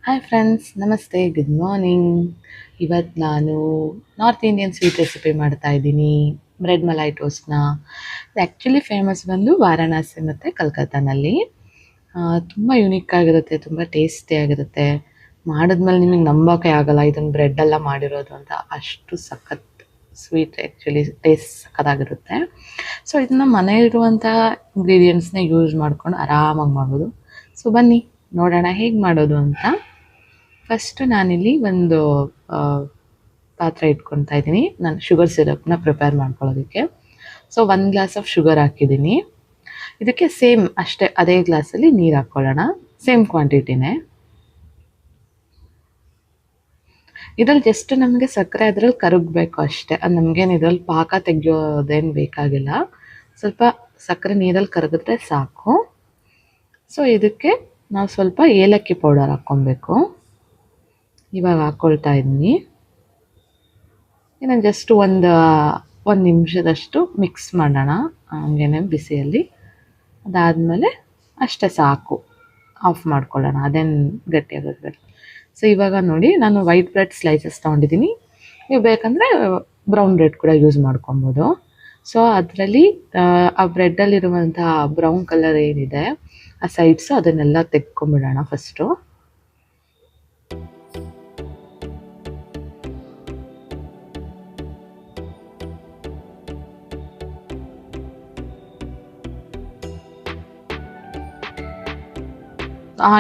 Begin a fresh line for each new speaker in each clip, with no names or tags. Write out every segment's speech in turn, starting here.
Hi friends, ನಮಸ್ತೆ, good morning. ಇವತ್ತು ನಾನು ನಾರ್ತ್ ಇಂಡಿಯನ್ ಸ್ವೀಟ್ ರೆಸಿಪಿ ಮಾಡ್ತಾ ಇದ್ದೀನಿ, ಬ್ರೆಡ್ ಮಲೈ ಟೋಸ್ಟ್ನ. ಇದು ಆ್ಯಕ್ಚುಲಿ ಫೇಮಸ್ ಬಂದು ವಾರಾಣಸಿ ಮತ್ತು ಕಲ್ಕತ್ತಾನಲ್ಲಿ. ತುಂಬ ಯುನೀಕ್ ಆಗಿರುತ್ತೆ, ತುಂಬ ಟೇಸ್ಟಿಯಾಗಿರುತ್ತೆ. ಮಾಡಿದ್ಮೇಲೆ ನಿಮಗೆ ನಂಬೋಕೆ ಆಗಲ್ಲ ಇದನ್ನು ಬ್ರೆಡ್ಡೆಲ್ಲ ಮಾಡಿರೋದು ಅಂತ, ಅಷ್ಟು ಸಖತ್ ಸ್ವೀಟ್. ಆ್ಯಕ್ಚುಲಿ ಟೇಸ್ಟ್ ಸಖತ್ತಾಗಿರುತ್ತೆ. ಸೊ ಇದನ್ನ ಮನೆಯಲ್ಲಿರುವಂಥ ಇಂಗ್ರೀಡಿಯೆಂಟ್ಸ್ನ ಯೂಸ್ ಮಾಡ್ಕೊಂಡು ಆರಾಮಾಗಿ ಮಾಡ್ಬೋದು. ಸೊ ಬನ್ನಿ ನೋಡೋಣ ಹೇಗೆ ಮಾಡೋದು ಅಂತ. ಫಸ್ಟು ನಾನಿಲ್ಲಿ ಒಂದು ಪಾತ್ರೆ ಇಟ್ಕೊತಾ ಇದ್ದೀನಿ, ನಾನು ಶುಗರ್ ಸಿರಪ್ನ ಪ್ರಿಪೇರ್ ಮಾಡ್ಕೊಳ್ಳೋದಕ್ಕೆ. ಸೊ 1 ಗ್ಲಾಸ್ ಆಫ್ ಶುಗರ್ ಹಾಕಿದ್ದೀನಿ. ಇದಕ್ಕೆ ಸೇಮ್ ಅಷ್ಟೇ ಅದೇ ಗ್ಲಾಸಲ್ಲಿ ನೀರು ಹಾಕ್ಕೊಳ್ಳೋಣ, ಸೇಮ್ ಕ್ವಾಂಟಿಟಿನೇ. ಇದ್ರಲ್ಲಿ ಜಸ್ಟ್ ನಮಗೆ ಸಕ್ಕರೆ ಅದ್ರಲ್ಲಿ ಕರಗಬೇಕು ಅಷ್ಟೇ, ಅದು ನಮಗೇನು ಇದ್ರಲ್ಲಿ ಪಾಕ ತೆಗೆಯೋದೇನು ಬೇಕಾಗಿಲ್ಲ. ಸ್ವಲ್ಪ ಸಕ್ಕರೆ ನೀರಲ್ಲಿ ಕರಗಿದ್ರೆ ಸಾಕು. ಸೊ ಇದಕ್ಕೆ ನಾವು ಸ್ವಲ್ಪ ಏಲಕ್ಕಿ ಪೌಡರ್ ಹಾಕ್ಕೊಬೇಕು. ಇವಾಗ ಹಾಕ್ಕೊಳ್ತಾ ಇದ್ದೀನಿ. ಇನ್ನು ಜಸ್ಟ್ ಒಂದು ನಿಮಿಷದಷ್ಟು ಮಿಕ್ಸ್ ಮಾಡೋಣ ಹಂಗೇನೆ ಬಿಸಿಯಲ್ಲಿ. ಅದಾದಮೇಲೆ ಅಷ್ಟೇ ಸಾಕು, ಆಫ್ ಮಾಡ್ಕೊಳ್ಳೋಣ, ಅದೇನು ಗಟ್ಟಿಯಾಗೋದು. ಸೊ ಇವಾಗ ನೋಡಿ, ನಾನು ವೈಟ್ ಬ್ರೆಡ್ ಸ್ಲೈಸಸ್ ತೊಗೊಂಡಿದ್ದೀನಿ. ನೀವು ಬೇಕಂದರೆ ಬ್ರೌನ್ ಬ್ರೆಡ್ ಕೂಡ ಯೂಸ್ ಮಾಡ್ಕೊಬೋದು. ಸೊ ಅದರಲ್ಲಿ ಆ ಬ್ರೆಡ್ಡಲ್ಲಿರುವಂಥ ಬ್ರೌನ್ ಕಲರ್ ಏನಿದೆ ಆ ಸೈಡ್ಸು ಅದನ್ನೆಲ್ಲ ತೆಕ್ಕೊಂಬಿಡೋಣ ಫಸ್ಟು.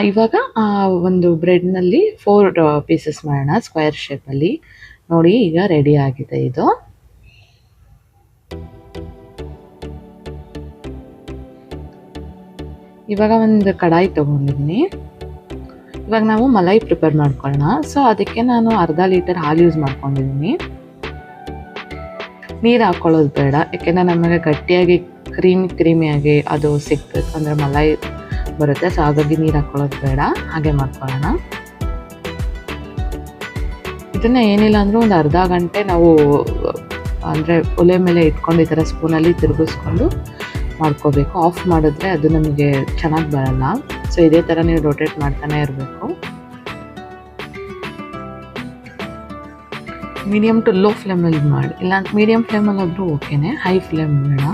ಇವಾಗ ಒಂದು ಬ್ರೆಡ್ನಲ್ಲಿ 4 ಪೀಸಸ್ ಮಾಡೋಣ ಸ್ಕ್ವೇರ್ ಶೇಪಲ್ಲಿ. ನೋಡಿ ಈಗ ರೆಡಿ ಆಗಿದೆ ಇದು. ಇವಾಗ ಒಂದು ಕಡಾಯಿ ತೊಗೊಂಡಿದ್ದೀನಿ. ಇವಾಗ ನಾವು ಮಲೈ ಪ್ರಿಪೇರ್ ಮಾಡ್ಕೊಳ್ಳೋಣ. ಸೊ ಅದಕ್ಕೆ ನಾನು ಅರ್ಧ ಲೀಟರ್ ಹಾಲು ಯೂಸ್ ಮಾಡ್ಕೊಂಡಿದ್ದೀನಿ. ನೀರು ಹಾಕ್ಕೊಳ್ಳೋದು ಬೇಡ, ಯಾಕೆಂದರೆ ನಮಗೆ ಗಟ್ಟಿಯಾಗಿ ಕ್ರೀಮಿಯಾಗಿ ಅದು ಸಿಗ್ಬೇಕು, ಅಂದರೆ ಮಲೈ ಬರುತ್ತೆ. ಸೊ ಹಾಗಾಗಿ ನೀರು ಹಾಕ್ಕೊಳ್ಳೋದು ಬೇಡ, ಹಾಗೆ ಮಾಡ್ಕೊಳ್ಳೋಣ. ಇದನ್ನ ಏನಿಲ್ಲ ಅಂದರೂ ಒಂದು ಅರ್ಧ ಗಂಟೆ ನಾವು ಅಂದರೆ ಒಲೆ ಮೇಲೆ ಇಟ್ಕೊಂಡು ಈ ಥರ ಸ್ಪೂನಲ್ಲಿ ತಿರುಗಿಸ್ಕೊಂಡು ಮಾಡ್ಕೋಬೇಕು. ಆಫ್ ಮಾಡಿದ್ರೆ ಅದು ನಮಗೆ ಚೆನ್ನಾಗಿ ಬರಲ್ಲ. ಸೊ ಇದೇ ಥರ ನೀವು ರೊಟೇಟ್ ಮಾಡ್ತಾನೆ ಇರಬೇಕು. ಮೀಡಿಯಮ್ ಟು ಲೋ ಫ್ಲೇಮಲ್ಲಿ ಮಾಡಿ, ಇಲ್ಲ ಮೀಡಿಯಮ್ ಫ್ಲೇಮಲ್ಲಾದರೂ ಓಕೆನೆ, ಹೈ ಫ್ಲೇಮ್ ಬೇಡ.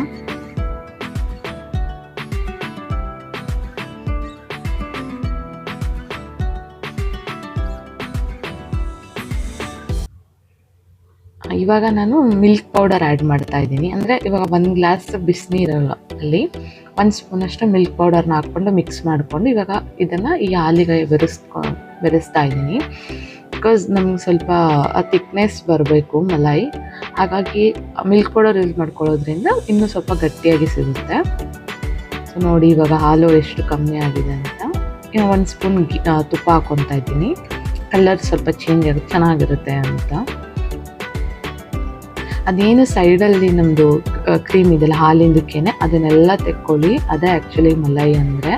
ಇವಾಗ ನಾನು ಮಿಲ್ಕ್ ಪೌಡರ್ ಆ್ಯಡ್ ಮಾಡ್ತಾ ಇದ್ದೀನಿ. ಅಂದರೆ ಇವಾಗ 1 ಗ್ಲಾಸ್ ಬಿಸಿನೀರಲ್ಲಿ 1 ಸ್ಪೂನಷ್ಟು ಮಿಲ್ಕ್ ಪೌಡರ್ನ ಹಾಕ್ಕೊಂಡು ಮಿಕ್ಸ್ ಮಾಡಿಕೊಂಡು ಇವಾಗ ಇದನ್ನು ಈ ಹಾಲಿಗೆ ಬೆರೆಸ್ತಾ ಇದ್ದೀನಿ. ಬಿಕಾಸ್ ನಮ್ಗೆ ಸ್ವಲ್ಪ ಥಿಕ್ನೆಸ್ ಬರಬೇಕು ಮಲೈ, ಹಾಗಾಗಿ ಮಿಲ್ಕ್ ಪೌಡರ್ ಯೂಸ್ ಮಾಡ್ಕೊಳ್ಳೋದ್ರಿಂದ ಇನ್ನೂ ಸ್ವಲ್ಪ ಗಟ್ಟಿಯಾಗಿ ಸಿಗುತ್ತೆ. ಸೊ ನೋಡಿ ಇವಾಗ ಹಾಲು ಎಷ್ಟು ಕಮ್ಮಿ ಆಗಿದೆ ಅಂತ. ಇನ್ನು 1 ಸ್ಪೂನ್ ತುಪ್ಪ ಹಾಕ್ಕೊತಾ ಇದ್ದೀನಿ, ಕಲರ್ ಸ್ವಲ್ಪ ಚೇಂಜ್ ಆಗುತ್ತೆ, ಚೆನ್ನಾಗಿರುತ್ತೆ ಅಂತ. ಅದೇನು ಸೈಡಲ್ಲಿ ನಮ್ಮದು ಕ್ರೀಮ್ ಇದೆಯಲ್ಲ ಹಾಲಿಂದಕ್ಕೇನೆ, ಅದನ್ನೆಲ್ಲ ತೆಕ್ಕೊಳ್ಳಿ. ಅದೇ ಆ್ಯಕ್ಚುಲಿ ಮಲೈ ಅಂದರೆ,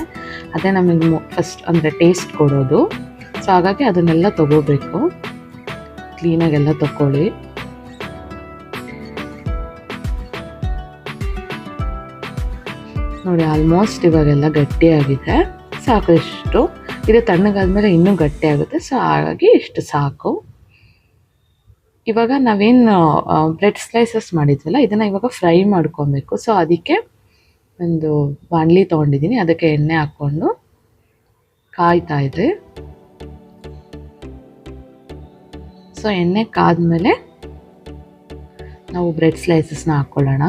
ಅದೇ ನಮಗೆ ಫಸ್ಟ್ ಅಂದರೆ ಟೇಸ್ಟ್ ಕೊಡೋದು. ಸೊ ಹಾಗಾಗಿ ಅದನ್ನೆಲ್ಲ ತೊಗೋಬೇಕು, ಕ್ಲೀನಾಗೆಲ್ಲ ತಗೊಳ್ಳಿ. ನೋಡಿ ಆಲ್ಮೋಸ್ಟ್ ಇವಾಗೆಲ್ಲ ಗಟ್ಟಿಯಾಗಿದೆ, ಸಾಕು ಇಷ್ಟು. ಇದು ತಣ್ಣಗಾದ್ಮೇಲೆ ಇನ್ನೂ ಗಟ್ಟಿ ಆಗುತ್ತೆ. ಸೊ ಹಾಗಾಗಿ ಇಷ್ಟು ಸಾಕು. ಇವಾಗ ನಾವೇನು ಬ್ರೆಡ್ ಸ್ಲೈಸಸ್ ಮಾಡಿದ್ವಲ್ಲ ಇದನ್ನು ಇವಾಗ ಫ್ರೈ ಮಾಡ್ಕೊಬೇಕು. ಸೊ ಅದಕ್ಕೆ ಒಂದು ಬಾಣಲಿ ತೊಗೊಂಡಿದ್ದೀನಿ, ಅದಕ್ಕೆ ಎಣ್ಣೆ ಹಾಕ್ಕೊಂಡು ಕಾಯ್ತಾ ಇದೆ. ಸೊ ಎಣ್ಣೆ ಕಾದ್ಮೇಲೆ ನಾವು ಬ್ರೆಡ್ ಸ್ಲೈಸಸ್ನ ಹಾಕ್ಕೊಳ್ಳೋಣ.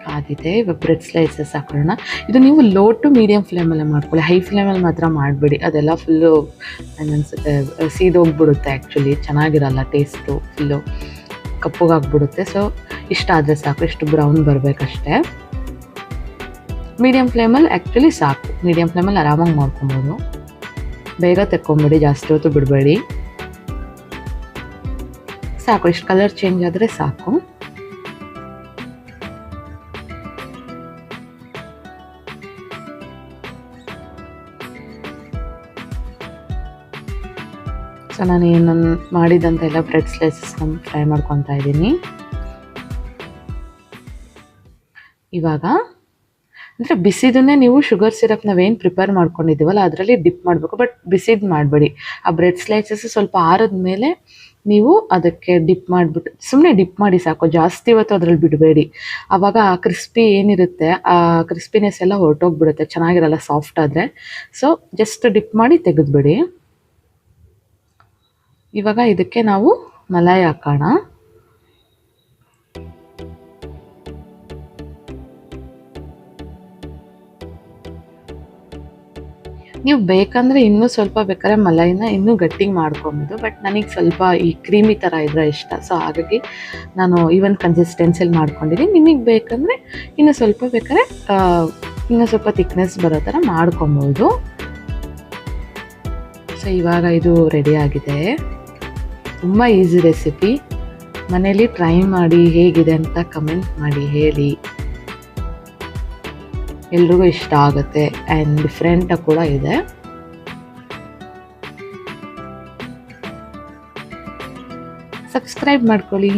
ಕಾದಿದೆ, ಇವಾಗ ಬ್ರೆಡ್ ಸ್ಲೈಸಸ್ ಹಾಕೊಳ್ಳೋಣ. ಇದು ನೀವು ಲೋ ಟು ಮೀಡಿಯಮ್ ಫ್ಲೇಮಲ್ಲೇ ಮಾಡ್ಕೊಳ್ಳಿ, ಹೈ ಫ್ಲೇಮಲ್ಲಿ ಮಾತ್ರ ಮಾಡಬೇಡಿ, ಅದೆಲ್ಲ ಫುಲ್ಲು ಅನಿಸುತ್ತೆ ಸೀದೋಗ್ಬಿಡುತ್ತೆ. ಆ್ಯಕ್ಚುಲಿ ಚೆನ್ನಾಗಿರಲ್ಲ, ಟೇಸ್ಟು ಫುಲ್ಲು ಕಪ್ಪಗಾಗ್ಬಿಡುತ್ತೆ. ಸೊ ಇಷ್ಟ ಆದರೆ ಸಾಕು, ಇಷ್ಟು ಬ್ರೌನ್ ಬರಬೇಕಷ್ಟೇ. ಮೀಡಿಯಮ್ ಫ್ಲೇಮಲ್ಲಿ ಆ್ಯಕ್ಚುಲಿ ಸಾಕು, ಮೀಡಿಯಮ್ ಫ್ಲೇಮಲ್ಲಿ ಆರಾಮಾಗಿ ಮಾಡ್ಕೊಬೋದು. ಬೇಗ ತೆಕ್ಕೊಂಬಿಡಿ, ಜಾಸ್ತಿ ಹೊತ್ತು ಬಿಡಬೇಡಿ. ಸಾಕು, ಇಷ್ಟು ಕಲರ್ ಚೇಂಜ್ ಆದರೆ ಸಾಕು. ಸೊ ನಾನು ಏನನ್ನು ಮಾಡಿದಂಥ ಎಲ್ಲ ಬ್ರೆಡ್ ಸ್ಲೈಸಸ್ನ ಫ್ರೈ ಮಾಡ್ಕೊತಾ ಇದ್ದೀನಿ. ಇವಾಗ ಅಂದರೆ ಬಿಸಿದನ್ನೇ ನೀವು ಶುಗರ್ ಸಿರಪ್ ನಾವೇನು ಪ್ರಿಪೇರ್ ಮಾಡ್ಕೊಂಡಿದ್ದೀವಲ್ಲ ಅದರಲ್ಲಿ ಡಿಪ್ ಮಾಡಬೇಕು. ಬಟ್ ಬಿಸಿದು ಮಾಡಬೇಡಿ. ಆ ಬ್ರೆಡ್ ಸ್ಲೈಸಸ್ ಸ್ವಲ್ಪ ಆರಿದ ಮೇಲೆ ನೀವು ಅದಕ್ಕೆ ಡಿಪ್ ಮಾಡಿಬಿಟ್ಟು ಸುಮ್ಮನೆ ಡಿಪ್ ಮಾಡಿ ಸಾಕು, ಜಾಸ್ತಿ ಹೊತ್ತು ಅದ್ರಲ್ಲಿ ಬಿಡಬೇಡಿ. ಆವಾಗ ಆ ಕ್ರಿಸ್ಪಿ ಏನಿರುತ್ತೆ ಆ ಕ್ರಿಸ್ಪಿನೆಸ್ ಎಲ್ಲ ಹೊರಟೋಗ್ಬಿಡುತ್ತೆ, ಚೆನ್ನಾಗಿರಲ್ಲ ಸಾಫ್ಟ್ ಆದರೆ. ಸೊ ಜಸ್ಟ್ ಡಿಪ್ ಮಾಡಿ ತೆಗೆದುಬಿಡಿ. ಇವಾಗ ಇದಕ್ಕೆ ನಾವು ಮಲಾಯಿ ಹಾಕೋಣ. ನೀವು ಬೇಕಂದರೆ ಇನ್ನೂ ಸ್ವಲ್ಪ ಬೇಕಾದ್ರೆ ಮಲೈನ ಇನ್ನೂ ಗಟ್ಟಿಗೆ ಮಾಡ್ಕೊಬೋದು. ಬಟ್ ನನಗೆ ಸ್ವಲ್ಪ ಈ ಕ್ರೀಮಿ ಥರ ಇದ್ರೆ ಇಷ್ಟ. ಸೊ ಹಾಗಾಗಿ ನಾನು ಈವನ್ ಕನ್ಸಿಸ್ಟೆನ್ಸಿಯಲ್ಲಿ ಮಾಡ್ಕೊಂಡಿದ್ದೀನಿ. ನಿಮಗೆ ಬೇಕಂದರೆ ಇನ್ನೂ ಸ್ವಲ್ಪ ಬೇಕಾದ್ರೆ ಇನ್ನೂ ಸ್ವಲ್ಪ ಥಿಕ್ನೆಸ್ ಬರೋ ಥರ ಮಾಡ್ಕೊಬೋದು. ಸೊ ಇವಾಗ ಇದು ರೆಡಿಯಾಗಿದೆ. ತುಂಬ ಈಸಿ ರೆಸಿಪಿ. ಮನೇಲಿ ಟ್ರೈ ಮಾಡಿ, ಹೇಗಿದೆ ಅಂತ ಕಮೆಂಟ್ ಮಾಡಿ ಹೇಳಿ. ಎಲ್ರಿಗೂ ಇಷ್ಟ ಆಗುತ್ತೆ ಆ್ಯಂಡ್ ಡಿಫ್ರೆಂಟಾಗಿ ಕೂಡ ಇದೆ. ಸಬ್ಸ್ಕ್ರೈಬ್ ಮಾಡ್ಕೊಳ್ಳಿ.